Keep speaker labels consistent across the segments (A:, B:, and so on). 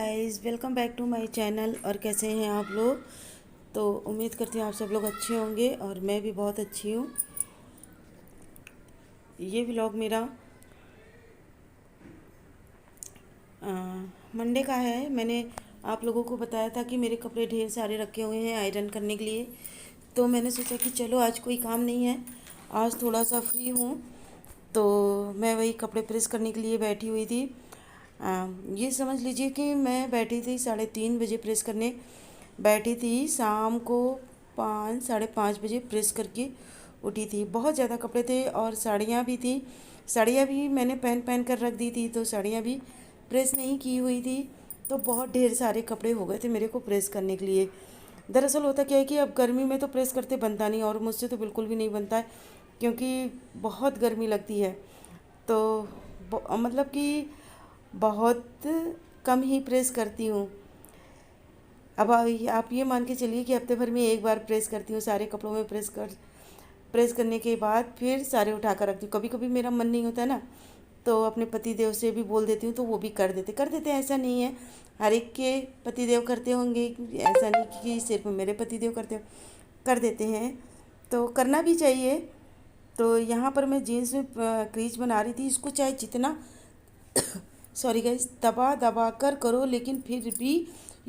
A: Guys, welcome back to my channel. और कैसे हैं आप लोग? तो उम्मीद करती हूँ आप सब लोग अच्छे होंगे और मैं भी बहुत अच्छी हूँ। ये व्लॉग मेरा मंडे का है। मैंने आप लोगों को बताया था कि मेरे कपड़े ढेर सारे रखे हुए हैं आयरन करने के लिए। तो मैंने सोचा कि चलो आज कोई काम नहीं है, आज थोड़ा सा फ्री हूँ, तो मैं वही कपड़े प्रेस करने के लिए बैठी हुई थी। ये समझ लीजिए कि मैं बैठी थी 3:30 बजे प्रेस करने। बैठी थी शाम को 5 साढ़े 5 बजे प्रेस करके उठी थी। बहुत ज़्यादा कपड़े थे और साड़ियाँ भी थी। साड़ियाँ भी मैंने पहन पहन कर रख दी थी, तो साड़ियाँ भी प्रेस नहीं की हुई थी। तो बहुत ढेर सारे कपड़े हो गए थे मेरे को प्रेस करने के लिए। दरअसल होता क्या है कि अब गर्मी में तो प्रेस करते बनता नहीं, और मुझसे तो बिल्कुल भी नहीं बनता है क्योंकि बहुत गर्मी लगती है। तो मतलब कि बहुत कम ही प्रेस करती हूँ। अब आप ये मान के चलिए कि हफ्ते भर में एक बार प्रेस करती हूँ। सारे कपड़ों में प्रेस करने के बाद फिर सारे उठा कर रखती हूँ। कभी कभी मेरा मन नहीं होता है ना, तो अपने पति देव से भी बोल देती हूँ, तो वो भी कर देते हैं। ऐसा नहीं है, हर एक के पति देव करते होंगे, ऐसा नहीं कि सिर्फ मेरे पति देव कर देते हैं, तो करना भी चाहिए। तो यहाँ पर मैं जीन्स में क्रीज बना रही थी। इसको चाहे जितना सॉरी गाइस, दबा दबा कर करो लेकिन फिर भी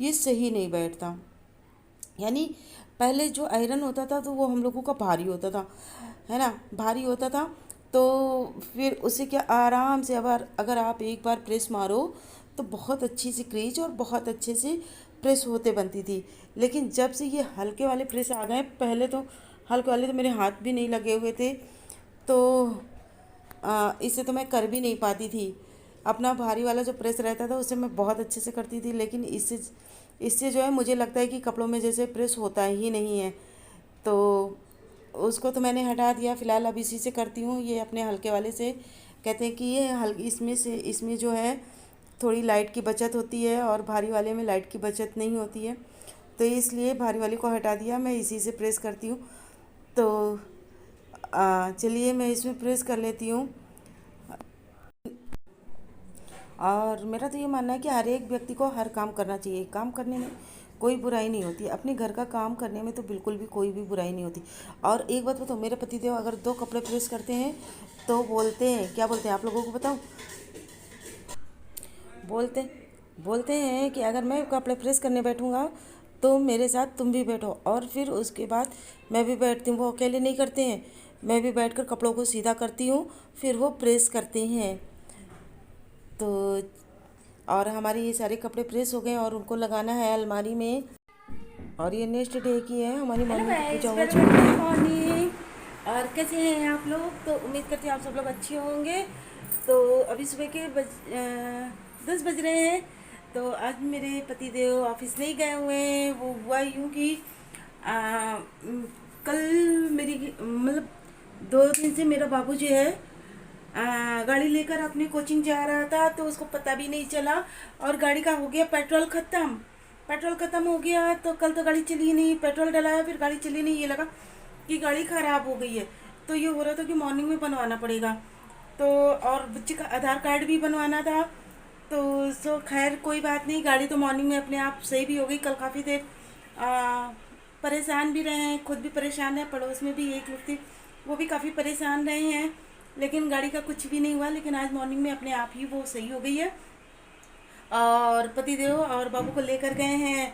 A: ये सही नहीं बैठता। यानी पहले जो आयरन होता था तो वो हम लोगों का भारी होता था, है ना, भारी होता था। तो फिर उसे क्या आराम से अगर आप एक बार प्रेस मारो तो बहुत अच्छी सी क्रीज और बहुत अच्छे से प्रेस होते बनती थी। लेकिन जब से ये हल्के वाले प्रेस आ गए, पहले तो हल्के वाले तो मेरे हाथ भी नहीं लगे हुए थे, तो इससे तो मैं कर भी नहीं पाती थी। अपना भारी वाला जो प्रेस रहता था उससे मैं बहुत अच्छे से करती थी, लेकिन इससे जो है मुझे लगता है कि कपड़ों में जैसे प्रेस होता ही नहीं है। तो उसको तो मैंने हटा दिया। फ़िलहाल अब इसी से करती हूँ, ये अपने हल्के वाले से। कहते हैं कि ये हल्की इसमें जो है थोड़ी लाइट की बचत होती है और भारी वाले में लाइट की बचत नहीं होती है, तो इसलिए भारी वाले को हटा दिया, मैं इसी से प्रेस करती हूँ। तो चलिए मैं इसमें प्रेस कर लेती हूँ। और मेरा तो ये मानना है कि हर एक व्यक्ति को हर काम करना चाहिए। काम करने में कोई बुराई नहीं होती, अपने घर का काम करने में तो बिल्कुल भी कोई भी बुराई नहीं होती। और एक बात बताओ, मेरे पतिदेव अगर 2 कपड़े प्रेस करते हैं तो बोलते हैं, क्या बोलते हैं आप लोगों को बताऊं? बोलते बोलते हैं कि अगर मैं कपड़े प्रेस करने बैठूंगा तो मेरे साथ तुम भी बैठो। और फिर उसके बाद मैं भी बैठती हूँ। वो अकेले नहीं करते हैं, मैं भी बैठकर कपड़ों को सीधा करती हूँ, फिर वो प्रेस करते हैं। तो और हमारे ये सारे कपड़े प्रेस हो गए और उनको लगाना है अलमारी में। और ये नेक्स्ट डे की है, हमारी
B: हेलो
A: मम्मी की पूजा
B: गाइस,
A: हो
B: वेलकम
A: चुकी
B: गुड
A: है।
B: मॉर्निंग। और कैसे हैं आप लोग? तो उम्मीद करती हूँ आप सब लोग अच्छे होंगे। तो अभी सुबह के 10 बज रहे हैं। तो आज मेरे पति देव ऑफिस नहीं गए हुए हैं। वो हुआ यूँ कि कल मेरी मतलब 2 दिन से मेरा बाबू जो है गाड़ी लेकर अपनी कोचिंग जा रहा था, तो उसको पता भी नहीं चला और गाड़ी का हो गया पेट्रोल ख़त्म। पेट्रोल ख़त्म हो गया तो कल तो गाड़ी चली नहीं, पेट्रोल डलाया फिर गाड़ी चली नहीं, ये लगा कि गाड़ी ख़राब हो गई है। तो ये हो रहा था कि मॉर्निंग में बनवाना पड़ेगा। तो और बच्चे का आधार कार्ड भी बनवाना था। तो सो खैर कोई बात नहीं, गाड़ी तो मॉर्निंग में अपने आप सही भी हो गई। कल काफ़ी देर परेशान भी रहे हैं, खुद भी परेशान है, पड़ोस में भी एक लोग थे वो भी काफ़ी परेशान रहे हैं, लेकिन गाड़ी का कुछ भी नहीं हुआ। लेकिन आज मॉर्निंग में अपने आप ही वो सही हो गई है। और पतिदेव और बाबू को लेकर गए हैं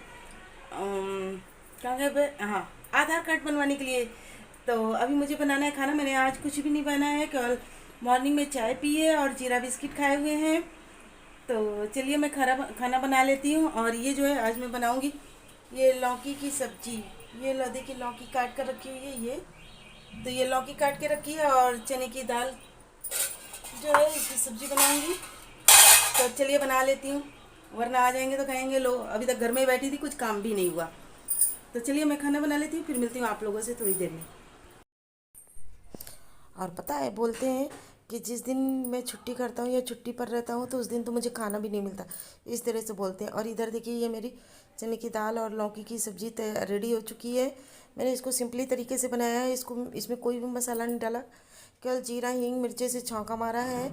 B: कहाँ गए हाँ, आधार कार्ड बनवाने के लिए। तो अभी मुझे बनाना है खाना। मैंने आज कुछ भी नहीं बनाया है, केवल मॉर्निंग में चाय पी है और जीरा बिस्किट खाए हुए हैं। तो चलिए मैं खाना बना लेती हूँ। और ये जो है आज मैं बनाऊँगी ये लौकी की सब्जी। ये लो देखिए, लौकी काट कर रखी हुई है ये। तो ये लौकी काट के रखी है और चने की दाल जो है इसकी सब्जी बनाऊंगी। तो चलिए बना लेती हूँ, वरना आ जाएंगे तो कहेंगे लो अभी तक घर में बैठी थी, कुछ काम भी नहीं हुआ। तो चलिए मैं खाना बना लेती हूँ, फिर मिलती हूँ आप लोगों से थोड़ी देर में।
A: और पता है, बोलते हैं कि जिस दिन मैं छुट्टी करता हूँ या छुट्टी पर रहता हूँ तो उस दिन तो मुझे खाना भी नहीं मिलता, इस तरह से बोलते हैं। और इधर देखिए, ये मेरी चने की दाल और लौकी की सब्ज़ी रेडी हो चुकी है। मैंने इसको सिंपली तरीके से बनाया है। इसमें कोई भी मसाला नहीं डाला, केवल जीरा हींग मिर्चे से छौंका मारा है।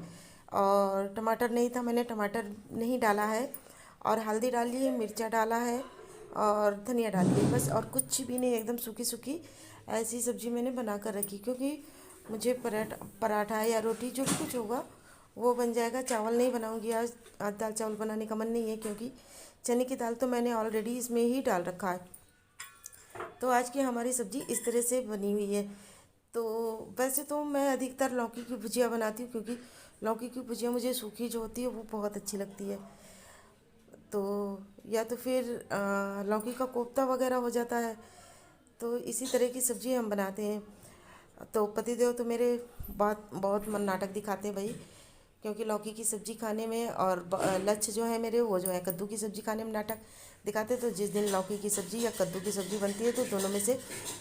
A: और टमाटर नहीं था, मैंने टमाटर नहीं डाला है। और हल्दी डाली है, मिर्चा डाला है और धनिया डाली है, बस। और कुछ भी नहीं, एकदम सूखी सूखी ऐसी सब्ज़ी मैंने बना कर रखी, क्योंकि मुझे पराठा या रोटी जो भी कुछ होगा वो बन जाएगा। चावल नहीं बनाऊंगी आज दाल चावल बनाने का मन नहीं है, क्योंकि चने की दाल तो मैंने ऑलरेडी इसमें ही डाल रखा है। तो आज की हमारी सब्ज़ी इस तरह से बनी हुई है। तो वैसे तो मैं अधिकतर लौकी की भुजिया बनाती हूँ, क्योंकि लौकी की भुजिया मुझे सूखी जो होती है वो बहुत अच्छी लगती है। तो या तो फिर लौकी का कोफ्ता वगैरह हो जाता है। तो इसी तरह की सब्ज़ी हम बनाते हैं। तो पतिदेव तो मेरे बहुत बहुत मन नाटक दिखाते हैं भाई, क्योंकि लौकी की सब्ज़ी खाने में और लक्ष्य जो है मेरे, वो जो है कद्दू की सब्ज़ी खाने में नाटक दिखाते। तो जिस दिन लौकी की सब्ज़ी या कद्दू की सब्ज़ी बनती है तो दोनों में से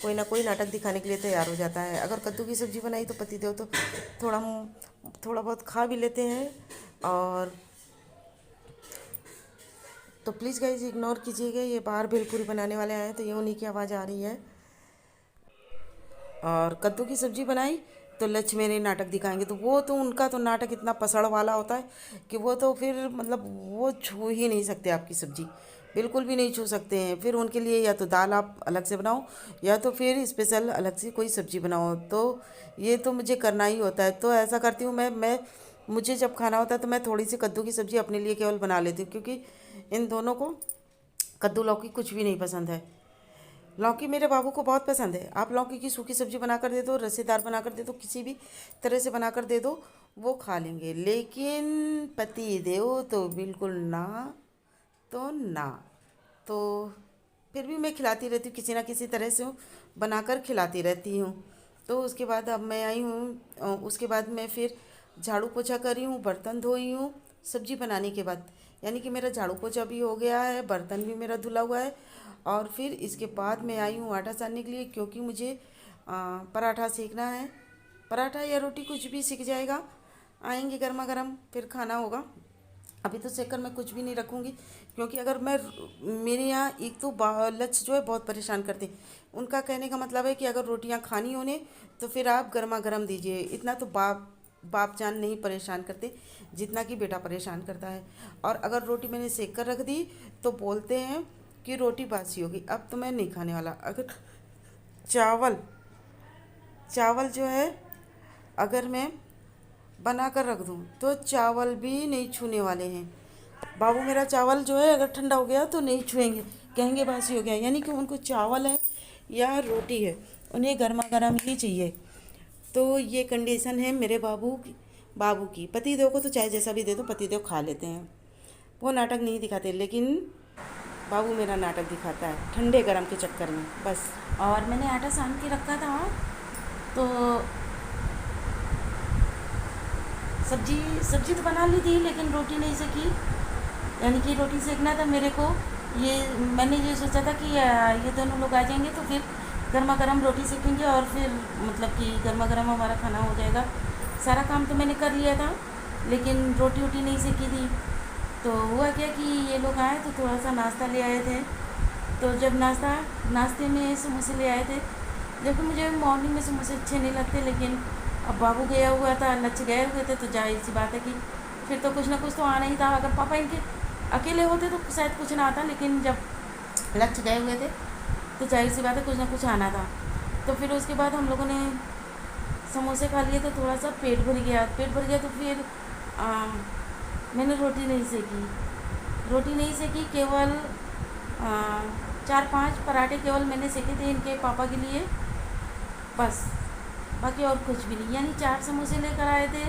A: कोई ना कोई नाटक दिखाने के लिए तैयार हो जाता है। अगर कद्दू की सब्ज़ी बनाई तो पतिदेव तो थोड़ा थोड़ा बहुत खा भी लेते हैं। और तो प्लीज़ गाइज इग्नोर कीजिएगा, ये बाहर भेलपूरी बनाने वाले आए हैं तो ये उन्हीं की आवाज़ आ रही है। और कद्दू की सब्ज़ी बनाई तो लक्ष्य मेरे नाटक दिखाएंगे, तो वो तो उनका तो नाटक इतना पसड़ वाला होता है कि वो तो फिर मतलब वो छू ही नहीं सकते आपकी सब्ज़ी, बिल्कुल भी नहीं छू सकते हैं। फिर उनके लिए या तो दाल आप अलग से बनाओ या तो फिर स्पेशल अलग से कोई सब्ज़ी बनाओ। तो ये तो मुझे करना ही होता है। तो ऐसा करती हूँ मैं मुझे जब खाना होता है तो मैं थोड़ी सी कद्दू की सब्ज़ी अपने लिए केवल बना लेती हूँ, क्योंकि इन दोनों को कद्दू लौकी कुछ भी नहीं पसंद है। लौकी मेरे बाबू को बहुत पसंद है। आप लौकी की सूखी सब्ज़ी बना कर दे दो, रसेदार बना कर दे दो, किसी भी तरह से बना कर दे दो, वो खा लेंगे। लेकिन पति देव तो बिल्कुल ना, तो ना। तो फिर भी मैं खिलाती रहती हूँ, किसी ना किसी तरह से बनाकर खिलाती रहती हूँ। तो उसके बाद अब मैं आई हूँ, उसके बाद मैं फिर झाड़ू पोछा करी हूँ, बर्तन धोई हूँ सब्ज़ी बनाने के बाद। यानी कि मेरा झाड़ू पोछा भी हो गया है, बर्तन भी मेरा धुला हुआ है। और फिर इसके बाद मैं आई हूँ आटा सानने के लिए, क्योंकि मुझे पराठा सेकना है। पराठा या रोटी कुछ भी सीख जाएगा, आएंगे गर्मा गर्म फिर खाना होगा। अभी तो सेक कर मैं कुछ भी नहीं रखूँगी, क्योंकि अगर मैं मेरे यहाँ एक तो लक्ष्य जो है बहुत परेशान करते हैं। उनका कहने का मतलब है कि अगर रोटियाँ खानी होने तो फिर आप गर्मा गर्म दीजिए। इतना तो बाप जान नहीं परेशान करते जितना कि बेटा परेशान करता है। और अगर रोटी मैंने सेक कर रख दी तो बोलते हैं कि रोटी बासी होगी। अब तो मैं नहीं खाने वाला। अगर चावल जो है अगर मैं बना कर रख दूँ तो चावल भी नहीं छूने वाले हैं। बाबू मेरा चावल जो है अगर ठंडा हो गया तो नहीं छुएंगे, कहेंगे बासी हो गया। यानी कि उनको चावल है या रोटी है, उन्हें गर्मा गर्म ही चाहिए। तो ये कंडीशन है मेरे बाबू की। पतिदेव को तो चाहे जैसा भी दे दो पतिदेव खा लेते हैं, वो नाटक नहीं दिखाते। लेकिन बाबू मेरा नाटक दिखाता है ठंडे गरम के चक्कर में बस। और मैंने आटा सान के रखा था, तो सब्जी तो बना ली थी लेकिन रोटी नहीं सेकी। यानी कि रोटी सेकना था मेरे को। मैंने ये सोचा था कि ये दोनों लोग आ जाएंगे तो फिर गर्मा गर्म रोटी सेकेंगे और फिर मतलब कि गर्मा गर्म हमारा खाना हो जाएगा। सारा काम तो मैंने कर लिया था लेकिन रोटी वोटी नहीं सेकी थी। तो हुआ क्या कि ये लोग आए तो थोड़ा सा नाश्ता ले आए थे। तो जब नाश्ते में समोसे ले आए थे, जबकि मुझे मॉर्निंग में समोसे अच्छे नहीं लगते, लेकिन अब बाबू गया हुआ था, लक्ष्य गए हुए थे, तो जाहिर सी बात है कि फिर तो कुछ ना कुछ तो आना ही था। अगर पापा इनके अकेले होते तो शायद कुछ ना आता, लेकिन जब लक्ष्य गए हुए थे तो जाहिर सी बात है कुछ ना कुछ आना था। तो फिर उसके बाद हम लोगों ने समोसे खा लिए तो थोड़ा सा पेट भर गया तो फिर मैंने रोटी नहीं सेकी। केवल 4-5 पराठे केवल मैंने सेके थे इनके पापा के लिए, बस। बाकी और कुछ भी नहीं। यानी 4 समोसे लेकर आए थे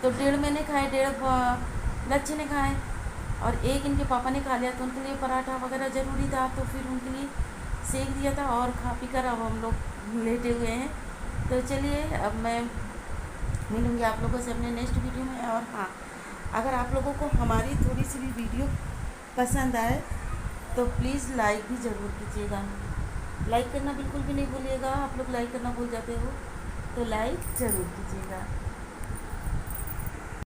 A: तो 1.5 मैंने खाए, 1.5 लक्ष्य ने खाए और 1 इनके पापा ने खा लिया। तो उनके लिए पराठा वगैरह ज़रूरी था तो फिर उनके लिए सेक दिया था और खा पी कर अब हम लोग लेटे हुए हैं। तो चलिए अब मैं मिलूँगी आप लोगों से अपने नेक्स्ट वीडियो में। और हाँ, अगर आप लोगों को हमारी थोड़ी सी भी वीडियो पसंद आए तो प्लीज़ लाइक भी ज़रूर कीजिएगा। लाइक करना बिल्कुल भी नहीं भूलिएगा। आप लोग लाइक करना भूल जाते हो तो लाइक ज़रूर कीजिएगा।